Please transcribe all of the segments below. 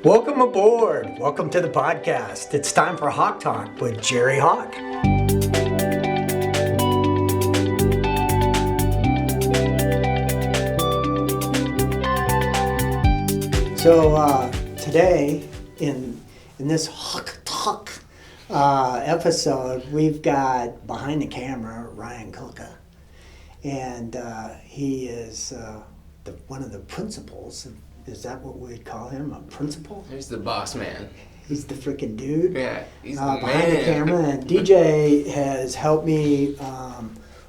Welcome aboard. Welcome to the podcast. It's time for Haack Talk with Jerry Haack. So today in this Haack Talk episode, we've got behind the camera Ryan Kulka, and he is one of the principals. Is that what we'd call him? A principal? He's the boss man. He's the freaking dude. Yeah, he's the behind man. the camera. And DJ has helped me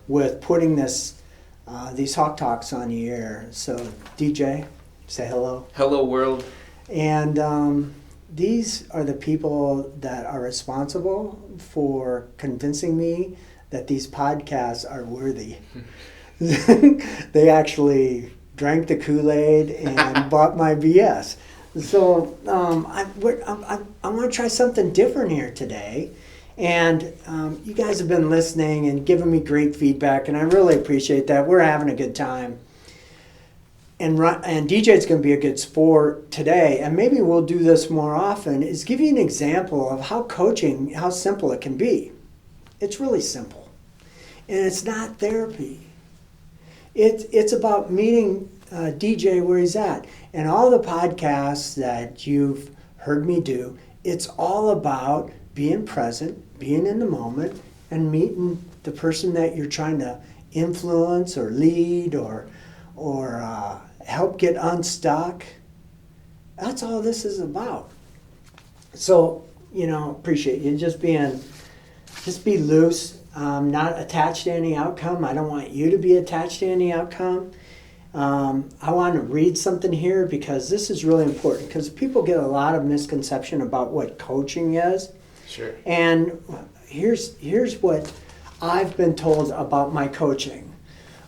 with putting these Haack Talks on the air. So DJ, say hello. Hello world. And these are the people that are responsible for convincing me that these podcasts are worthy. They actually drank the Kool-Aid and bought my BS. So I want to try something different here today. And you guys have been listening and giving me great feedback, and I really appreciate that. We're having a good time. And DJ's going to be a good sport today, and maybe we'll do this more often, is give you an example of how coaching, how simple it can be. It's really simple. And it's not therapy. It's about meeting DJ where he's at. And all the podcasts that you've heard me do, it's all about being present, being in the moment, and meeting the person that you're trying to influence or lead or help get unstuck. That's all this is about. So, appreciate you just be loose. Not attached to any outcome. I don't want you to be attached to any outcome. I want to read something here because this is really important, because people get a lot of misconception about what coaching is. Sure. And here's what I've been told about my coaching.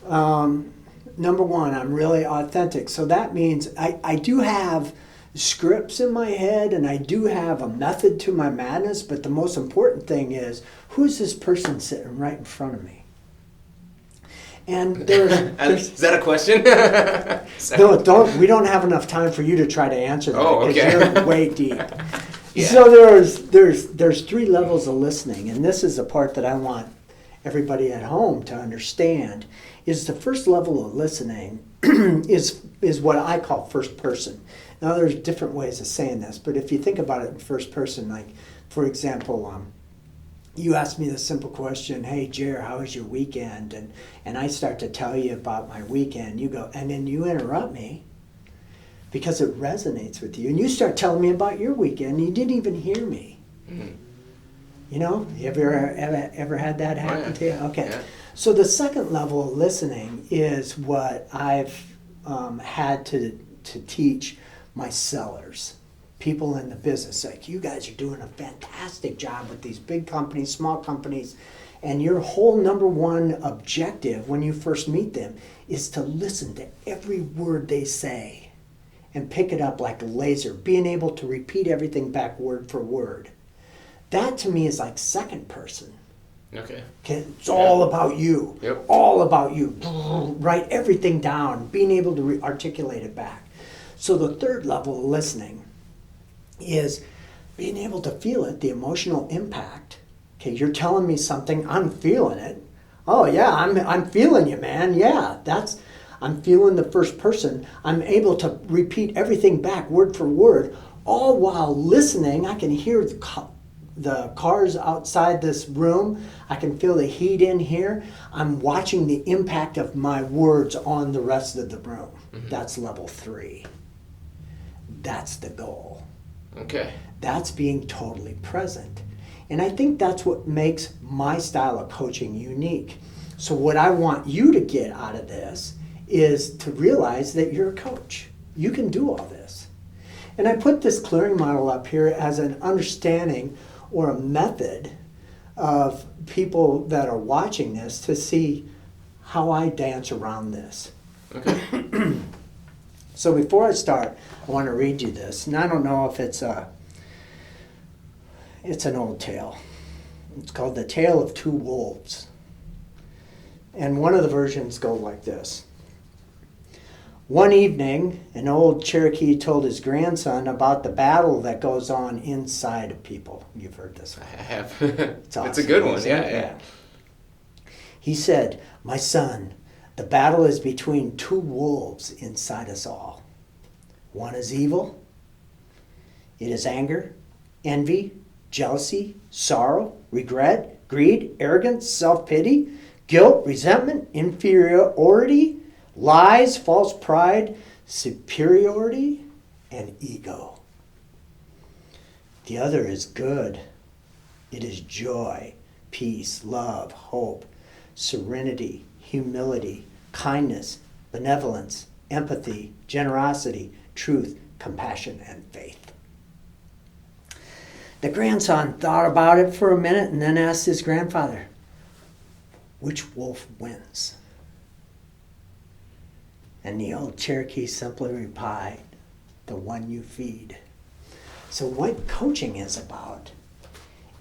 Number one, I'm really authentic. So that means I do have scripts in my head, and I do have a method to my madness, but the most important thing is, who's this person sitting right in front of me? And there's Is that a question? no, we don't have enough time for you to try to answer that, because you're way deep. Yeah. So there's three levels of listening, and this is the part that I want everybody at home to understand. Is the first level of listening is what I call first person. Now, there's different ways of saying this, but if you think about it in first person, like, for example, you ask me the simple question, hey, Jer, how was your weekend? And I start to tell you about my weekend. You go, and then you interrupt me because it resonates with you. And you start telling me about your weekend, and you didn't even hear me. Mm-hmm. You ever had that happen to you? Okay. Yeah. So the second level of listening is what I've had to teach my sellers, people in the business. Like, you guys are doing a fantastic job with these big companies, small companies, and your whole number one objective when you first meet them is to listen to every word they say and pick it up like a laser, being able to repeat everything back word for word. That to me is like second person. Okay. It's all about you. Yep. All about you. Write everything down, being able to articulate it back. So the third level of listening is being able to feel it, the emotional impact. Okay, you're telling me something, I'm feeling it. Oh yeah, I'm feeling you, man. Yeah, I'm feeling the first person. I'm able to repeat everything back word for word, all while listening. I can hear the cars outside this room. I can feel the heat in here. I'm watching the impact of my words on the rest of the room. Mm-hmm. That's level 3. That's the goal. Okay. That's being totally present. And I think that's what makes my style of coaching unique. So what I want you to get out of this is to realize that you're a coach. You can do all this. And I put this clearing model up here as an understanding or a method of people that are watching this to see how I dance around this. Okay. So before I start, I want to read you this. And I don't know if it's an old tale. It's called The Tale of Two Wolves. And one of the versions go like this. One evening, an old Cherokee told his grandson about the battle that goes on inside of people. You've heard this one. I have. It's awesome, It's a good one. isn't it? Yeah. He said, "My son, the battle is between two wolves inside us all. One is evil. It is anger, envy, jealousy, sorrow, regret, greed, arrogance, self-pity, guilt, resentment, inferiority, lies, false pride, superiority, and ego. The other is good. It is joy, peace, love, hope, serenity, humility, kindness, benevolence, empathy, generosity, truth, compassion, and faith." The grandson thought about it for a minute and then asked his grandfather, "Which wolf wins?" And the old Cherokee simply replied, "The one you feed." So what coaching is about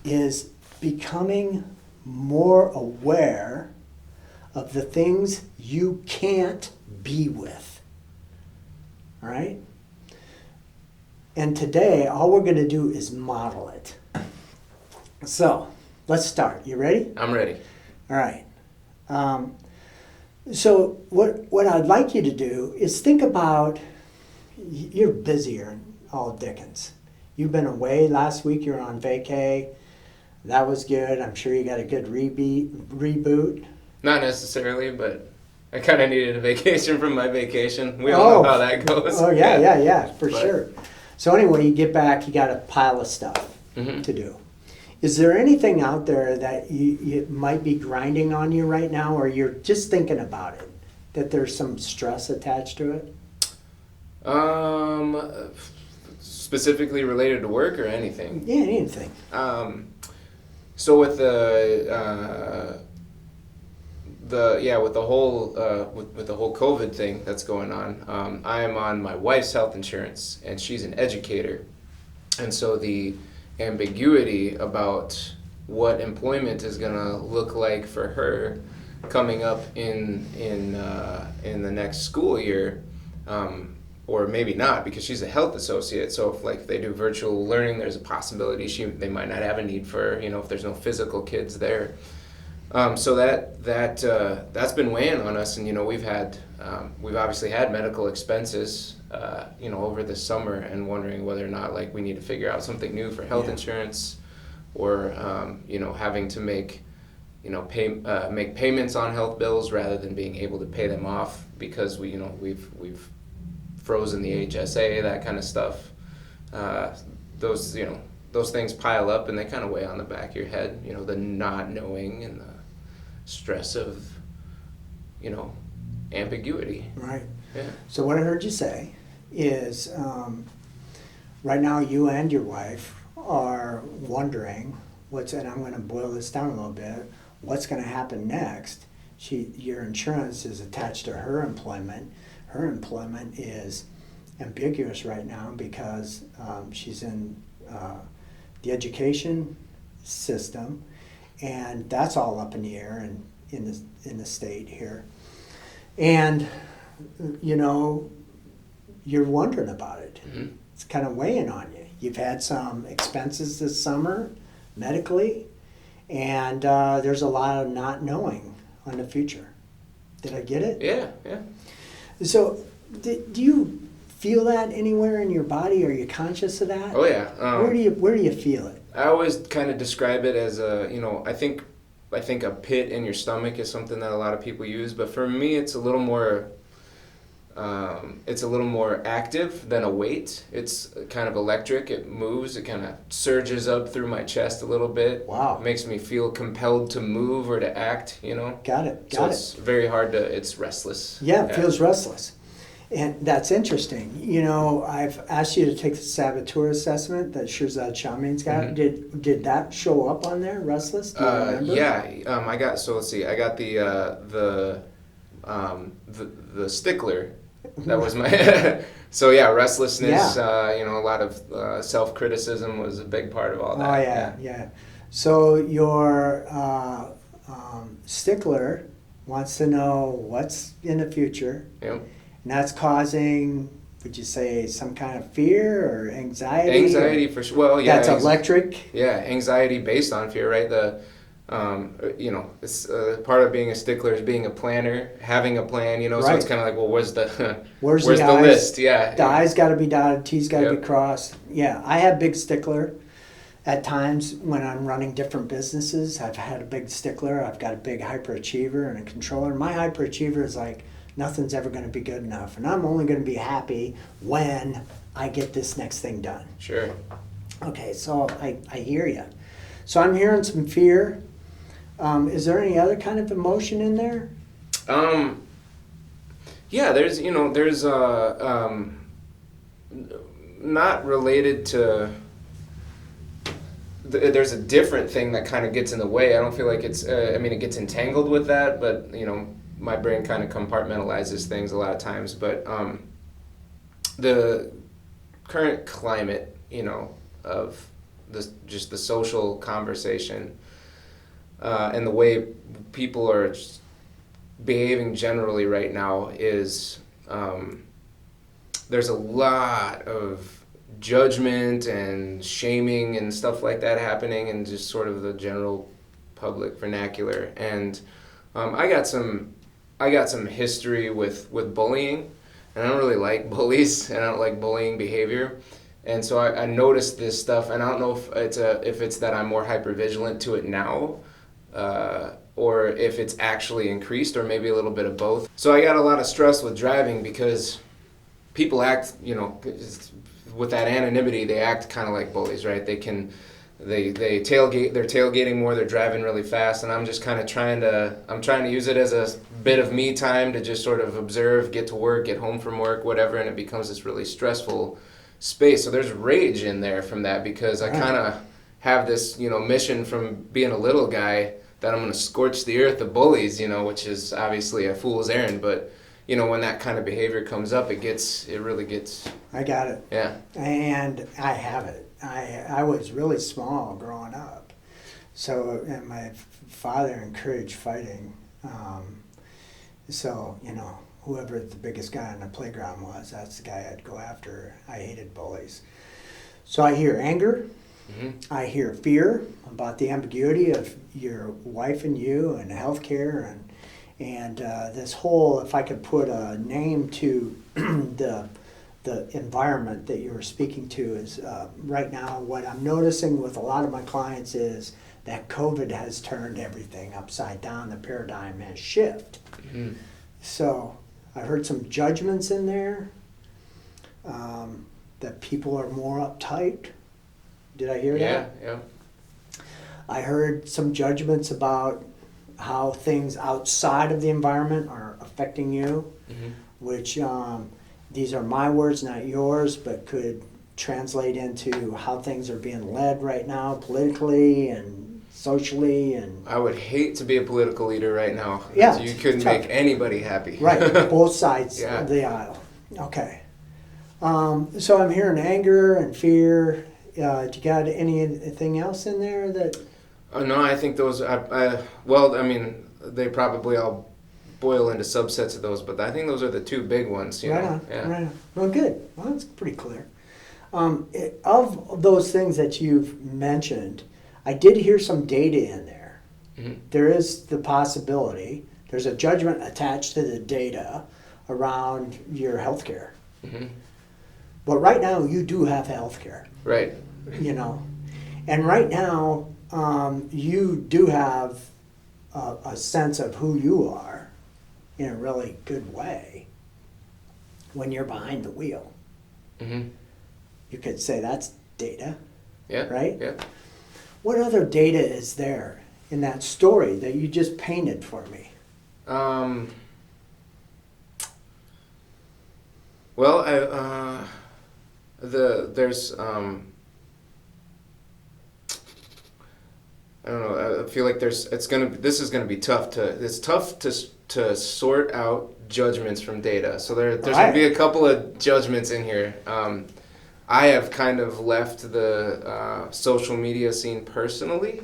is becoming more aware of the things you can't be with. All right? And today, all we're going to do is model it. So, let's start. You ready? I'm ready. All right. So what I'd like you to do is think about, you're busier than all dickens. You've been away last week, you were on vacay. That was good. I'm sure you got a good reboot. Not necessarily, but I kind of needed a vacation from my vacation. We all know how that goes. Oh, yeah, for But- sure. So anyway, you get back, you got a pile of stuff Mhm. to do. Is there anything out there that you might be grinding on you right now, or you're just thinking about it, that there's some stress attached to it? Specifically related to work or anything? Yeah, anything. So with the whole COVID thing that's going on, I am on my wife's health insurance, and she's an educator, and so the ambiguity about what employment is gonna look like for her coming up in the next school year, or maybe not, because she's a health associate. So if like they do virtual learning, there's a possibility they might not have a need for, if there's no physical kids there. So that's been weighing on us, and we've obviously had medical expenses, over the summer, and wondering whether or not like we need to figure out something new for health insurance, or having to make payments on health bills rather than being able to pay them off because we've frozen the HSA, that kind of stuff. Those things pile up and they kind of weigh on the back of your head, the not knowing and the stress of, ambiguity. Right. Yeah. So what I heard you say is, right now you and your wife are wondering and I'm going to boil this down a little bit, what's going to happen next. Your insurance is attached to her employment. Her employment is ambiguous right now because she's in the education system, and that's all up in the air and in the state here. And you're wondering about it. Mm-hmm. It's kind of weighing on you. You've had some expenses this summer medically, and there's a lot of not knowing on the future. Did I get it? Yeah. So do you feel that anywhere in your body? Are you conscious of that? Oh yeah. Where do you feel it? I always kind of describe it as I think a pit in your stomach is something that a lot of people use, but for me it's a little more active than a weight. It's kind of electric. It moves. It kind of surges up through my chest a little bit. Wow. It makes me feel compelled to move or to act, Got it. It's very hard it's restless. Yeah, it feels restless. And that's interesting. I've asked you to take the saboteur assessment that Shirzad Shamin's got. Mm-hmm. Did that show up on there, restless? Do you remember? Yeah. I got the stickler. That was my so yeah, restlessness. Yeah. A lot of self-criticism was a big part of all that. Oh yeah. So your stickler wants to know what's in the future. Yep. And that's causing, would you say, some kind of fear or anxiety? Anxiety for sure. Well, yeah. That's electric. Yeah, anxiety based on fear, right? It's part of being a stickler is being a planner, having a plan. So Right. it's kind of like, well, where's the Where's the the I's? list? Yeah. The I's got to be dotted, T's got to Yep. be crossed. Yeah, I have big stickler. At times when I'm running different businesses, I've had a big stickler. I've got a big hyperachiever and a controller. My hyperachiever is like, nothing's ever going to be good enough. And I'm only going to be happy when I get this next thing done. Sure. Okay, so I hear you. So I'm hearing some fear. Is there any other kind of emotion in there? Yeah, there's not related to. There's a different thing that kind of gets in the way. I don't feel like it's. It gets entangled with that, but my brain kind of compartmentalizes things a lot of times. But the current climate, of just the social conversation, and the way people are behaving generally right now is there's a lot of judgment and shaming and stuff like that happening in just sort of the general public vernacular. And I got some history with bullying, and I don't really like bullies, and I don't like bullying behavior. And so I noticed this stuff, and I don't know if it's that I'm more hypervigilant to it now, or if it's actually increased, or maybe a little bit of both. So I got a lot of stress with driving because people act, with that anonymity, they act kind of like bullies, right? They tailgate, they're tailgating more, they're driving really fast, and I'm just kind of trying to use it as a bit of me time to just sort of observe, get to work, get home from work, whatever, and it becomes this really stressful space. So there's rage in there from that because I kind of have this, mission from being a little guy that I'm going to scorch the earth of bullies, which is obviously a fool's errand, but when that kind of behavior comes up, it really gets. I got it. Yeah. And I have it. I was really small growing up. So, and my father encouraged fighting. Whoever the biggest guy on the playground was, that's the guy I'd go after. I hated bullies. So I hear anger. Mm-hmm. I hear fear about the ambiguity of your wife and you and healthcare and this whole, if I could put a name to the environment that you were speaking to is right now what I'm noticing with a lot of my clients is that COVID has turned everything upside down. The paradigm has shifted. Mm-hmm. So I heard some judgments in there that people are more uptight. Did I hear that? Yeah. I heard some judgments about how things outside of the environment are affecting you, Mm-hmm. which these are my words, not yours, but could translate into how things are being led right now politically and socially. And I would hate to be a political leader right now. Yeah, You couldn't tough. make anybody happy. Right, both sides Yeah. of the aisle. Okay. So I'm hearing anger and fear. Do you got anything else in there that? No, I think those. They probably all boil into subsets of those, but I think those are the two big ones. Right know? on. Yeah. Right on. Well, good. Well, that's pretty clear. Of those things that you've mentioned, I did hear some data in there. Mm-hmm. There is the possibility. There's a judgment attached to the data around your health care. Mm-hmm. But right now, you do have health care. Right. And right now, you do have a sense of who you are in a really good way when you're behind the wheel. Mm-hmm. You could say that's data. Yeah. Right? Yeah. What other data is there in that story that you just painted for me? There's I don't know. I feel like this is gonna be tough to sort out judgments from data. So there's gonna be a couple of judgments in here. I have kind of left the social media scene personally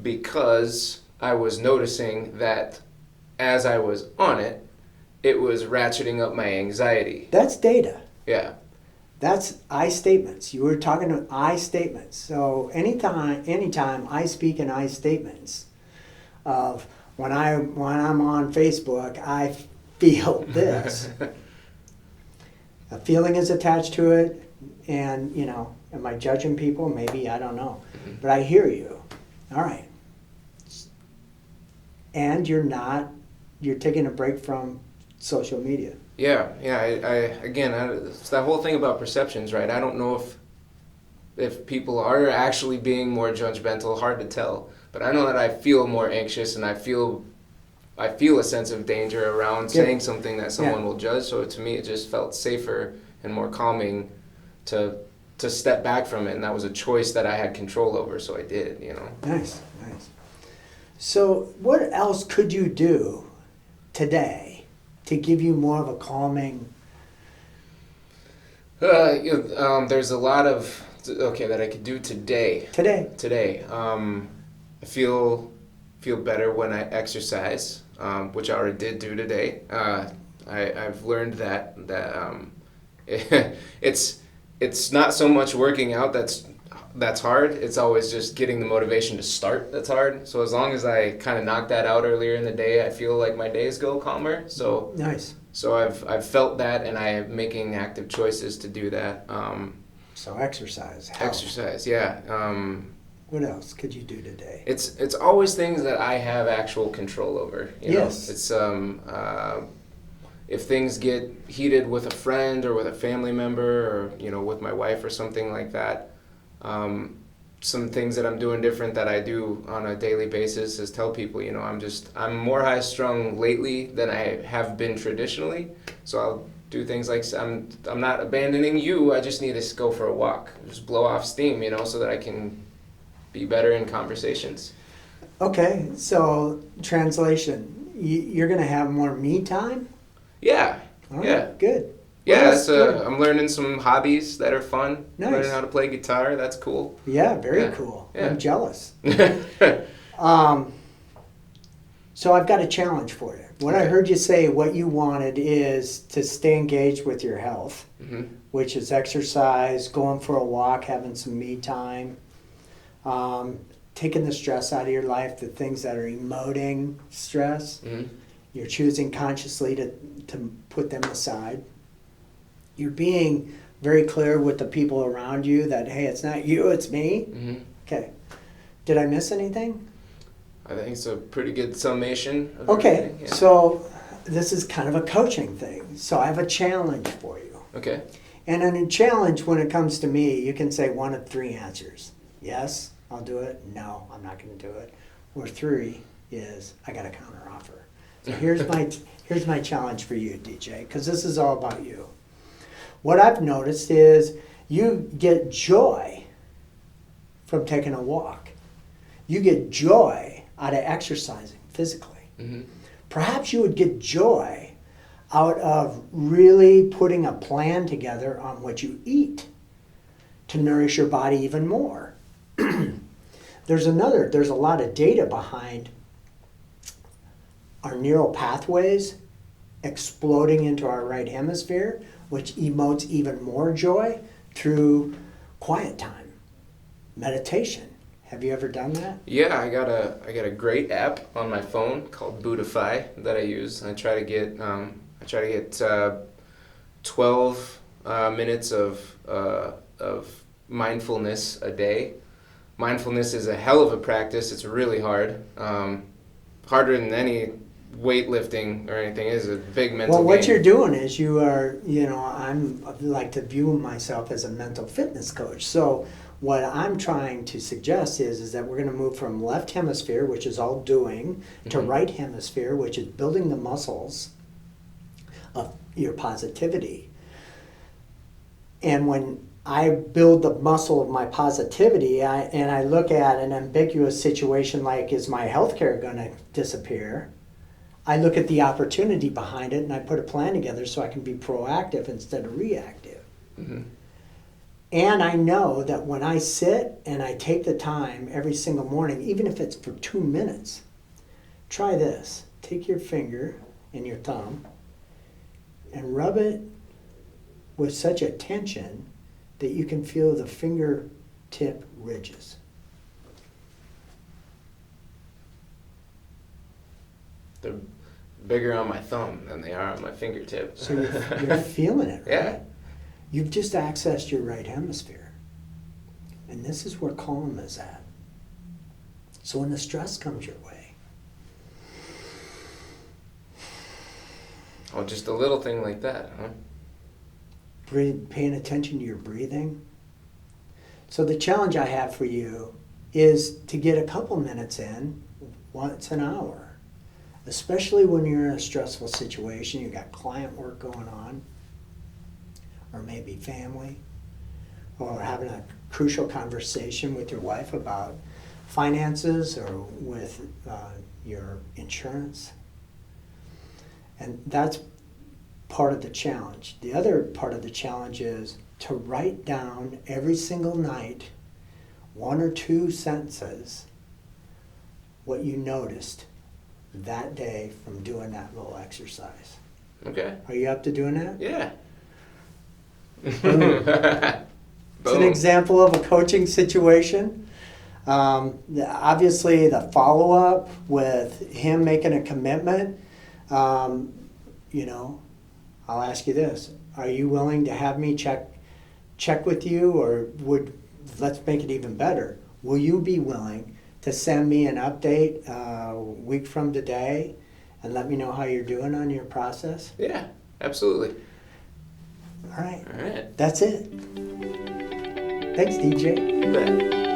because I was noticing that as I was on it, it was ratcheting up my anxiety. That's data. Yeah. That's I statements. You were talking to I statements. So anytime I speak in I statements of when I'm on Facebook, I feel this. A feeling is attached to it, and am I judging people? Maybe, I don't know. But I hear you. All right. And you're taking a break from social media. Yeah. It's that whole thing about perceptions, right? I don't know if people are actually being more judgmental, hard to tell. But I know that I feel more anxious, and I feel a sense of danger around saying something that someone will judge. So to me, it just felt safer and more calming to step back from it, and that was a choice that I had control over. So I did. Nice. So what else could you do today to give you more of a calming? There's a lot of that I could do today. Today, I feel better when I exercise, which I already did do today. I've learned that it's not so much working out that's hard. It's always just getting the motivation to start that's hard. So as long as I kind of knock that out earlier in the day, I feel like my days go calmer. So nice. So I've felt that, and I am making active choices to do that. So exercise. Exercise, yeah. What else could you do today? It's always things that I have actual control over. Yes. It's if things get heated with a friend or with a family member, or with my wife or something like that. Some things that I'm doing different that I do on a daily basis is tell people, I'm more high strung lately than I have been traditionally. So I'll do things like I'm not abandoning you. I just need to go for a walk, just blow off steam, so that I can be better in conversations. Okay, so translation, you're going to have more me time? Yeah. All right, yeah. Good. Yeah, Well, I'm learning some hobbies that are fun. Nice. Learning how to play guitar, that's cool. Yeah, very cool. Yeah. I'm jealous. So I've got a challenge for you. What I heard you say, what you wanted is to stay engaged with your health, which is exercise, going for a walk, having some me time, taking the stress out of your life, the things that are emoting stress. You're choosing consciously to put them aside. You're being very clear with the people around you that, hey, it's not you, it's me. Okay. Did I miss anything? I think it's a pretty good summation of Okay, everything. Yeah. so this is kind of a coaching thing. So I have a challenge for you. Okay. And in a challenge, when it comes to me, you can say one of three answers. Yes, I'll do it. No, I'm not going to do it. Or three is, I got a counter offer. So here's my challenge for you, DJ, because this is all about you. What I've noticed is you get joy from taking a walk. You get joy out of exercising physically. Perhaps you would get joy out of really putting a plan together on what you eat to nourish your body even more. There's a lot of data behind our neural pathways exploding into our right hemisphere, which emotes even more joy through quiet time, meditation. Have you ever done that? Yeah, I got a great app on my phone called Buddhify that I use. I try to get 12 minutes of mindfulness a day. Mindfulness is a hell of a practice. It's really hard, harder than any weightlifting or anything. Is a big mental Well, what game. you're doing is you are, I like to view myself as a mental fitness coach. So what I'm trying to suggest is that we're going to move from left hemisphere, which is all doing, to right hemisphere, which is building the muscles of your positivity. And when I build the muscle of my positivity, and I look at an ambiguous situation like, is my healthcare going to disappear? I look at the opportunity behind it, and I put a plan together so I can be proactive instead of reactive. And I know that when I sit and I take the time every single morning, even if it's for 2 minutes, try this. Take your finger and your thumb and rub it with such a tension that you can feel the fingertip ridges. They're bigger on my thumb than they are on my fingertip. So you're feeling it, right? Yeah. You've just accessed your right hemisphere. And this is where calm is at. So when the stress comes your way, Oh, just a little thing like that, huh? paying attention to your breathing. So the challenge I have for you is to get a couple minutes in once an hour, especially when you're in a stressful situation, you got client work going on, or maybe family, or having a crucial conversation with your wife about finances or with your insurance. And that's part of the challenge. The other part of the challenge is to write down every single night, 1 or 2 sentences, what you noticed that day from doing that little exercise. Okay. Are you up to doing that? Yeah. Boom. It's an example of a coaching situation. Obviously, the follow-up with him making a commitment, I'll ask you this. Are you willing to have me check with you, or let's make it even better. Will you be willing to send me an update a week from today and let me know how you're doing on your process? Yeah, absolutely. All right. All right. That's it. Thanks, DJ. You bet.